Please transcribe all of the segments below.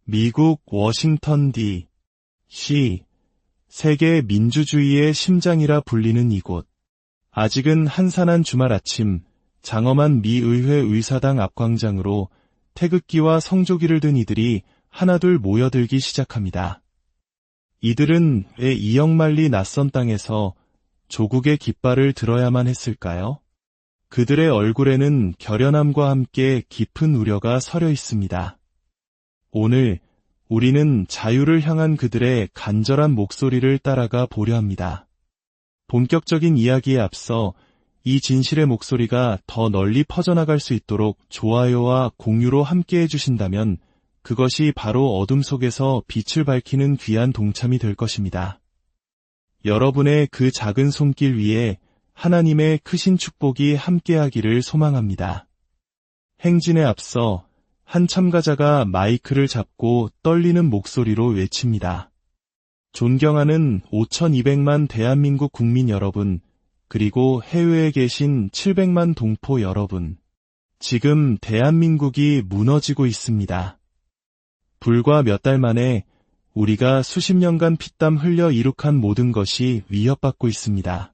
미국 워싱턴 D.C. 세계 민주주의의 심장이라 불리는 이곳. 아직은 한산한 주말 아침, 장엄한 미 의회 의사당 앞광장으로 태극기와 성조기를 든 이들이 하나둘 모여들기 시작합니다. 이들은 왜 이 역말리 낯선 땅에서 조국의 깃발을 들어야만 했을까요? 그들의 얼굴에는 결연함과 함께 깊은 우려가 서려 있습니다. 오늘 우리는 자유를 향한 그들의 간절한 목소리를 따라가 보려 합니다. 본격적인 이야기에 앞서 이 진실의 목소리가 더 널리 퍼져나갈 수 있도록 좋아요와 공유로 함께 해주신다면 그것이 바로 어둠 속에서 빛을 밝히는 귀한 동참이 될 것입니다. 여러분의 그 작은 손길 위에 하나님의 크신 축복이 함께하기를 소망합니다. 행진에 앞서 한 참가자가 마이크를 잡고 떨리는 목소리로 외칩니다. 존경하는 5,200만 대한민국 국민 여러분, 그리고 해외에 계신 700만 동포 여러분. 지금 대한민국이 무너지고 있습니다. 불과 몇 달 만에 우리가 수십 년간 피땀 흘려 이룩한 모든 것이 위협받고 있습니다.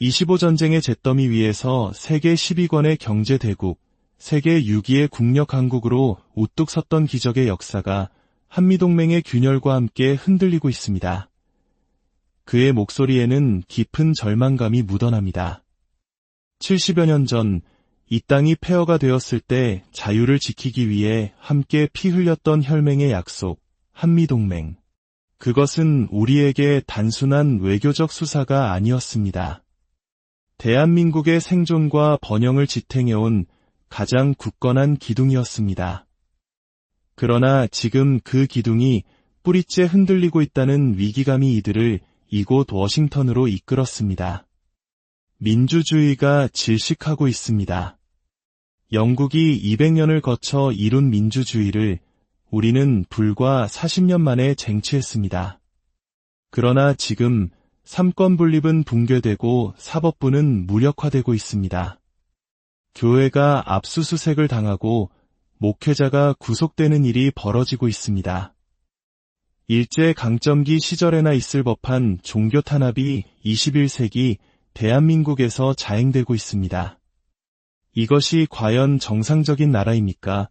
25전쟁의 잿더미 위에서 세계 10위권의 경제대국, 세계 6위의 국력 강국으로 우뚝 섰던 기적의 역사가 한미동맹의 균열과 함께 흔들리고 있습니다. 그의 목소리에는 깊은 절망감이 묻어납니다. 70여 년 전 이 땅이 폐허가 되었을 때 자유를 지키기 위해 함께 피 흘렸던 혈맹의 약속, 한미동맹. 그것은 우리에게 단순한 외교적 수사가 아니었습니다. 대한민국의 생존과 번영을 지탱해온 가장 굳건한 기둥이었습니다. 그러나 지금 그 기둥이 뿌리째 흔들리고 있다는 위기감이 이들을 이곳 워싱턴으로 이끌었습니다. 민주주의가 질식하고 있습니다. 영국이 200년을 거쳐 이룬 민주주의를 우리는 불과 40년 만에 쟁취했습니다. 그러나 지금 삼권 분립은 붕괴되고 사법부는 무력화되고 있습니다. 교회가 압수수색을 당하고 목회자가 구속되는 일이 벌어지고 있습니다. 일제강점기 시절에나 있을 법한 종교 탄압이 21세기 대한민국에서 자행되고 있습니다. 이것이 과연 정상적인 나라입니까?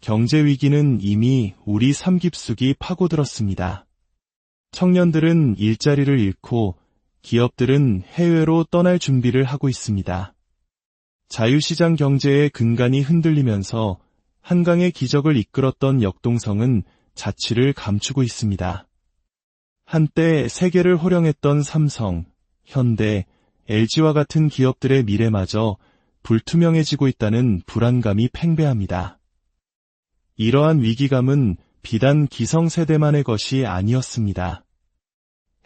경제 위기는 이미 우리 삶 깊숙이 파고들었습니다. 청년들은 일자리를 잃고 기업들은 해외로 떠날 준비를 하고 있습니다. 자유시장 경제의 근간이 흔들리면서 한강의 기적을 이끌었던 역동성은 자취를 감추고 있습니다. 한때 세계를 호령했던 삼성, 현대, LG와 같은 기업들의 미래마저 불투명해지고 있다는 불안감이 팽배합니다. 이러한 위기감은 비단 기성세대만의 것이 아니었습니다.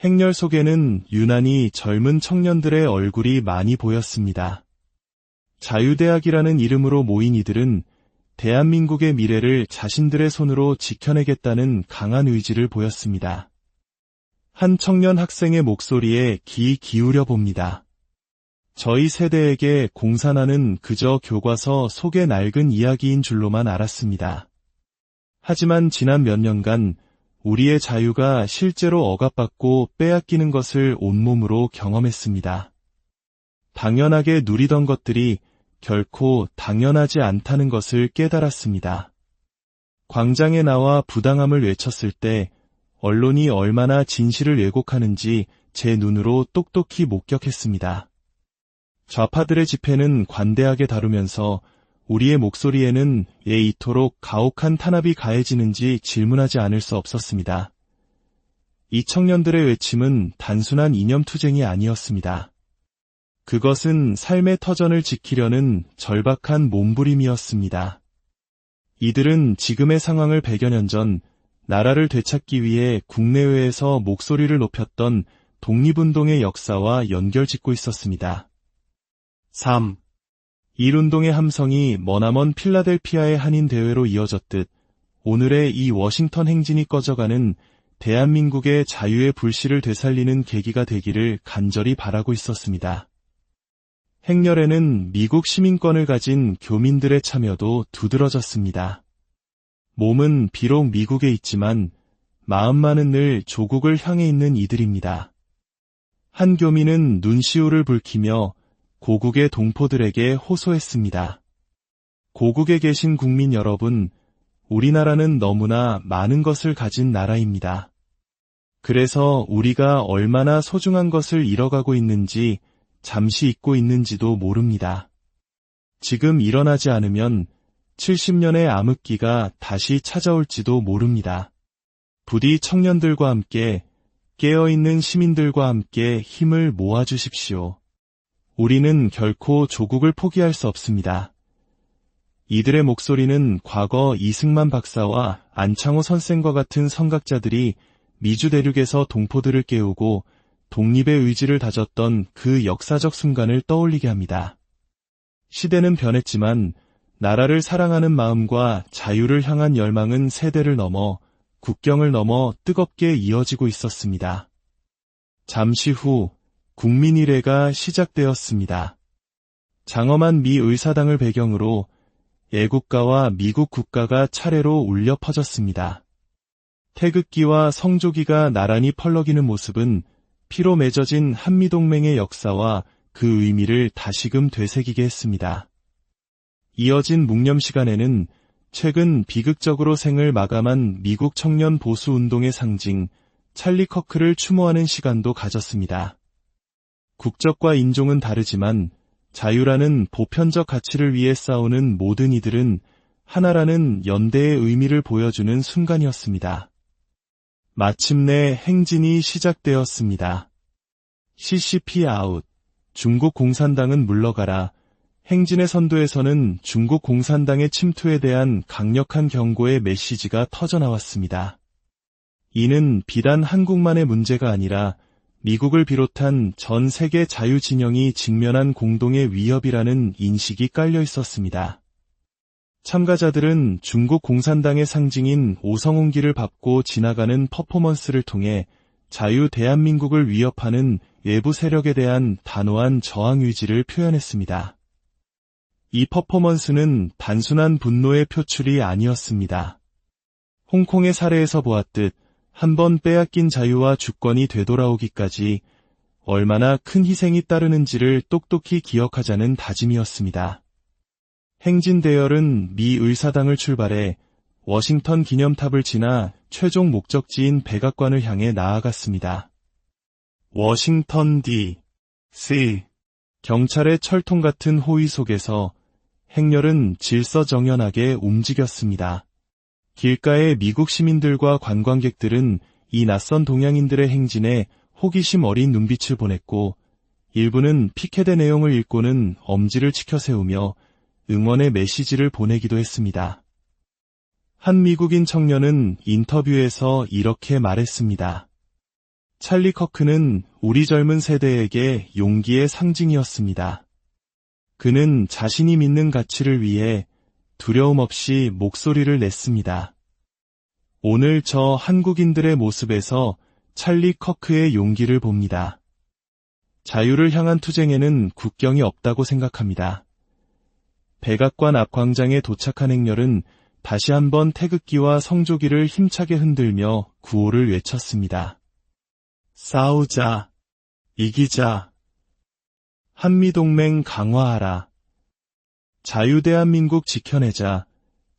행렬 속에는 유난히 젊은 청년들의 얼굴이 많이 보였습니다. 자유대학이라는 이름으로 모인 이들은 대한민국의 미래를 자신들의 손으로 지켜내겠다는 강한 의지를 보였습니다. 한 청년 학생의 목소리에 귀 기울여 봅니다. 저희 세대에게 공산화는 그저 교과서 속의 낡은 이야기인 줄로만 알았습니다. 하지만 지난 몇 년간 우리의 자유가 실제로 억압받고 빼앗기는 것을 온몸으로 경험했습니다. 당연하게 누리던 것들이 결코 당연하지 않다는 것을 깨달았습니다. 광장에 나와 부당함을 외쳤을 때 언론이 얼마나 진실을 왜곡하는지 제 눈으로 똑똑히 목격했습니다. 좌파들의 집회는 관대하게 다루면서 우리의 목소리에는 왜 이토록 가혹한 탄압이 가해지는지 질문하지 않을 수 없었습니다. 이 청년들의 외침은 단순한 이념투쟁이 아니었습니다. 그것은 삶의 터전을 지키려는 절박한 몸부림이었습니다. 이들은 지금의 상황을 100여 년 전 나라를 되찾기 위해 국내외에서 목소리를 높였던 독립운동의 역사와 연결짓고 있었습니다. 3. 1운동의 함성이 머나먼 필라델피아의 한인대회로 이어졌듯 오늘의 이 워싱턴 행진이 꺼져가는 대한민국의 자유의 불씨를 되살리는 계기가 되기를 간절히 바라고 있었습니다. 행렬에는 미국 시민권을 가진 교민들의 참여도 두드러졌습니다. 몸은 비록 미국에 있지만 마음만은 늘 조국을 향해 있는 이들입니다. 한 교민은 눈시울을 붉히며 고국의 동포들에게 호소했습니다. 고국에 계신 국민 여러분, 우리나라는 너무나 많은 것을 가진 나라입니다. 그래서 우리가 얼마나 소중한 것을 잃어가고 있는지, 잠시 잊고 있는지도 모릅니다. 지금 일어나지 않으면 70년의 암흑기가 다시 찾아올지도 모릅니다. 부디 청년들과 함께, 깨어있는 시민들과 함께 힘을 모아주십시오. 우리는 결코 조국을 포기할 수 없습니다. 이들의 목소리는 과거 이승만 박사와 안창호 선생과 같은 선각자들이 미주 대륙에서 동포들을 깨우고 독립의 의지를 다졌던 그 역사적 순간을 떠올리게 합니다. 시대는 변했지만 나라를 사랑하는 마음과 자유를 향한 열망은 세대를 넘어 국경을 넘어 뜨겁게 이어지고 있었습니다. 잠시 후 국민의례가 시작되었습니다. 장엄한 미 의사당을 배경으로 애국가와 미국 국가가 차례로 울려 퍼졌습니다. 태극기와 성조기가 나란히 펄럭이는 모습은 피로 맺어진 한미동맹의 역사와 그 의미를 다시금 되새기게 했습니다. 이어진 묵념 시간에는 최근 비극적으로 생을 마감한 미국 청년 보수 운동의 상징 찰리 커크를 추모하는 시간도 가졌습니다. 국적과 인종은 다르지만 자유라는 보편적 가치를 위해 싸우는 모든 이들은 하나라는 연대의 의미를 보여주는 순간이었습니다. 마침내 행진이 시작되었습니다. CCP 아웃, 중국 공산당은 물러가라. 행진의 선두에서는 중국 공산당의 침투에 대한 강력한 경고의 메시지가 터져나왔습니다. 이는 비단 한국만의 문제가 아니라 미국을 비롯한 전 세계 자유진영이 직면한 공동의 위협이라는 인식이 깔려 있었습니다. 참가자들은 중국 공산당의 상징인 오성홍기를 밟고 지나가는 퍼포먼스를 통해 자유 대한민국을 위협하는 외부 세력에 대한 단호한 저항 의지를 표현했습니다. 이 퍼포먼스는 단순한 분노의 표출이 아니었습니다. 홍콩의 사례에서 보았듯 한번 빼앗긴 자유와 주권이 되돌아오기까지 얼마나 큰 희생이 따르는지를 똑똑히 기억하자는 다짐이었습니다. 행진 대열은 미 의사당을 출발해 워싱턴 기념탑을 지나 최종 목적지인 백악관을 향해 나아갔습니다. 워싱턴 D.C. 경찰의 철통 같은 호위 속에서 행렬은 질서정연하게 움직였습니다. 길가의 미국 시민들과 관광객들은 이 낯선 동양인들의 행진에 호기심 어린 눈빛을 보냈고 일부는 피켓의 내용을 읽고는 엄지를 치켜세우며 응원의 메시지를 보내기도 했습니다. 한 미국인 청년은 인터뷰에서 이렇게 말했습니다. 찰리 커크는 우리 젊은 세대에게 용기의 상징이었습니다. 그는 자신이 믿는 가치를 위해 두려움 없이 목소리를 냈습니다. 오늘 저 한국인들의 모습에서 찰리 커크의 용기를 봅니다. 자유를 향한 투쟁에는 국경이 없다고 생각합니다. 백악관 앞 광장에 도착한 행렬은 다시 한번 태극기와 성조기를 힘차게 흔들며 구호를 외쳤습니다. 싸우자, 이기자, 한미동맹 강화하라. 자유대한민국 지켜내자.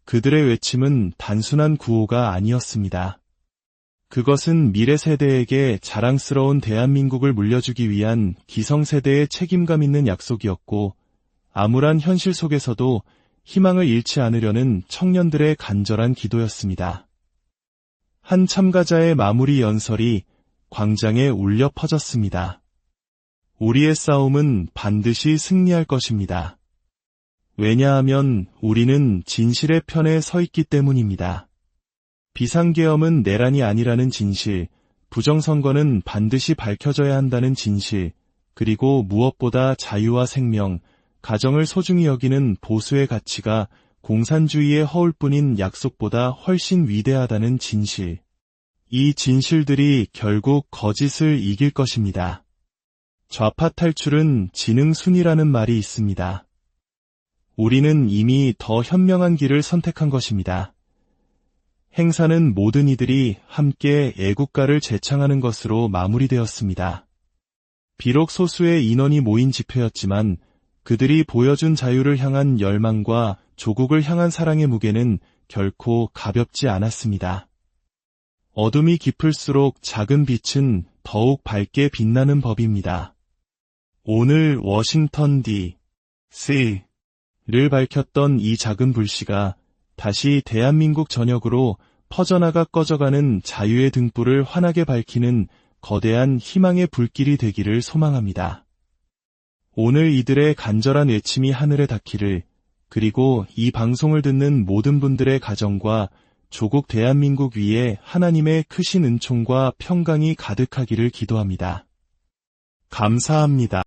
그들의 외침은 단순한 구호가 아니었습니다. 그것은 미래 세대에게 자랑스러운 대한민국을 물려주기 위한 기성세대의 책임감 있는 약속이었고 암울한 현실 속에서도 희망을 잃지 않으려는 청년들의 간절한 기도였습니다. 한 참가자의 마무리 연설이 광장에 울려 퍼졌습니다. 우리의 싸움은 반드시 승리할 것입니다. 왜냐하면 우리는 진실의 편에 서 있기 때문입니다. 비상계엄은 내란이 아니라는 진실, 부정선거는 반드시 밝혀져야 한다는 진실, 그리고 무엇보다 자유와 생명, 가정을 소중히 여기는 보수의 가치가 공산주의의 허울뿐인 약속보다 훨씬 위대하다는 진실. 이 진실들이 결국 거짓을 이길 것입니다. 좌파 탈출은 지능순이라는 말이 있습니다. 우리는 이미 더 현명한 길을 선택한 것입니다. 행사는 모든 이들이 함께 애국가를 제창하는 것으로 마무리되었습니다. 비록 소수의 인원이 모인 집회였지만 그들이 보여준 자유를 향한 열망과 조국을 향한 사랑의 무게는 결코 가볍지 않았습니다. 어둠이 깊을수록 작은 빛은 더욱 밝게 빛나는 법입니다. 오늘 워싱턴 D.C.를 밝혔던 이 작은 불씨가 다시 대한민국 전역으로 퍼져나가 꺼져가는 자유의 등불을 환하게 밝히는 거대한 희망의 불길이 되기를 소망합니다. 오늘 이들의 간절한 외침이 하늘에 닿기를, 그리고 이 방송을 듣는 모든 분들의 가정과 조국 대한민국 위에 하나님의 크신 은총과 평강이 가득하기를 기도합니다. 감사합니다.